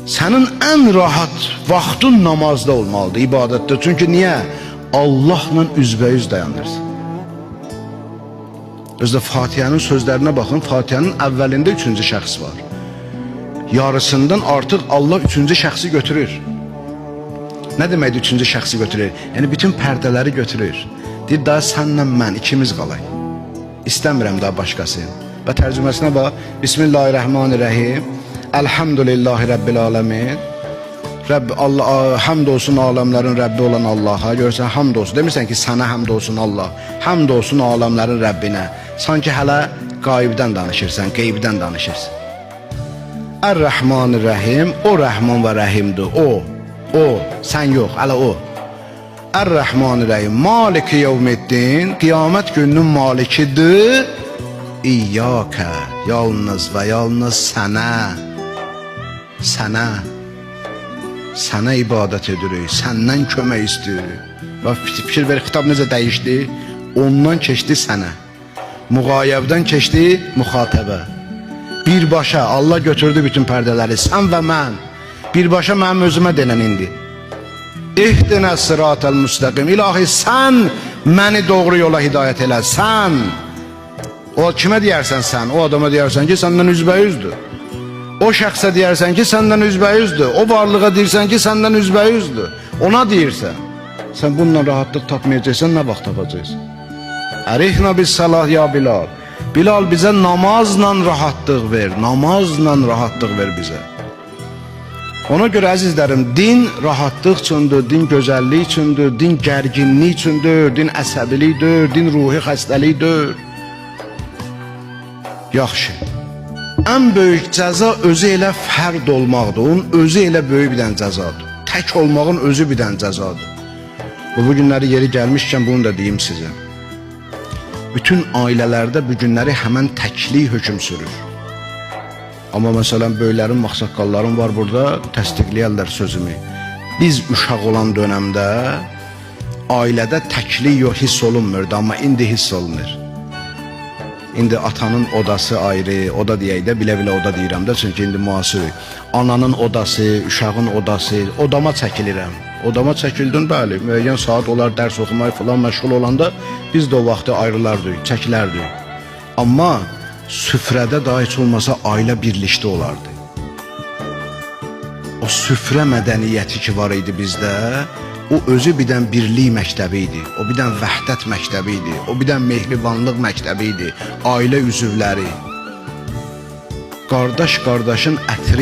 Sənin ən rahat vaxtın namazda olmalıdır, ibadətdə. Çünki niyə? Allahla üzbəyüz dayanırsın. Özdə Fatihənin sözlərinə baxın, Fatihənin əvvəlində üçüncü şəxs var. Yarısından artıq Allah üçüncü şəxsi götürür. Nə deməkdir üçüncü şəxsi götürür? Yəni bütün pərdələri götürür. Deyir, daha sənlə mən ikimiz qalay. İstəmirəm daha başqası. Və tərcüməsinə bax, Bismillahirrahmanirrahim. Elhamdülillahi Rabbil alemin. Həmd olsun aləmlərin Rəbbi olan Allaha. Görürsən, həmd olsun. Demirsən ki, sənə həmd olsun Allah. Həmd olsun aləmlərin Rəbbinə. Sanki hələ qaibdən danışırsan, qeybdən danışırsan. Ər-Rəhmanir-Rəhim. O Rəhman və Rəhimdir. O. Sən yox, hələ o. Ər-Rəhmanir-Rəhim. Maliki yevmiddin. Qiyamət gününün malikidir. İyyəkə. Yalnız və yalnız sənə ibadət edirik, səndən kömək istəyirik. Və fikir ver, xitab necə dəyişdi? Ondan keçdi sənə. Müğayəbdən keçdi müxatəbə. Birbaşa Allah götürdü bütün pərdələri, sən və mən. Birbaşa mənim özümə denən indi. İhdinə sıratəl müstəqim. İlahi, sən məni doğru yola hidayət elə, sən. O kimə deyərsən sən? O adama deyərsən ki, səndən üzbəyüzdür. O şəxsə deyərsən ki, səndən üzbəyüzdür. O varlığa deyirsən ki, səndən üzbəyüzdür. Ona deyirsən. Sən bununla rahatlıq tapmayacaqsan, nə vaxt tapacaqsan? Ərihna bis salah ya Bilal. Bilal, bizə namazla rahatlıq ver. Namazla rahatlıq ver bizə. Ona görə əzizlərim, din rahatlıq üçündür, din gözəllik üçündür, din gərginlik üçündür, din əsəbilikdir, din ruhi xəstəlikdir. Yaxşı. Ən böyük cəza özü elə fərd olmaqdır. Onun özü elə böyük bir dənə cəzadır. Tək olmağın özü bir dənə cəzadır. Bu günləri yeri gəlmişkən bunu da deyim sizə. Bütün ailələrdə bu günləri həmən təklik hökm sürür. Amma məsələn, böyüklərin, maxsaqqalların var burada, təsdiqləyərlər sözümü. Biz uşaq olan dönəmdə ailədə təklik yox, hiss olunmurdu, amma indi hiss olunur. İndi atanın odası ayrı, oda deyək də, bilə-bilə oda deyirəm də, çünki indi müasir. Ananın odası, uşağın odası, odama çəkilirəm. Odama çəkildin, bəli, müəyyən saat olar, dərs oxumayı falan məşğul olanda biz də o vaxtı ayrılardık, çəkilərdik. Amma süfrədə daha heç olmasa ailə birlikdə olardı. O süfrə mədəniyyəti ki var idi bizdə, o özü birdən birlik məktəbi idi, o birdən vəhdət məktəbi idi, o birdən mehribanlıq məktəbi idi, ailə üzvləri. Qardaş qardaşın ətri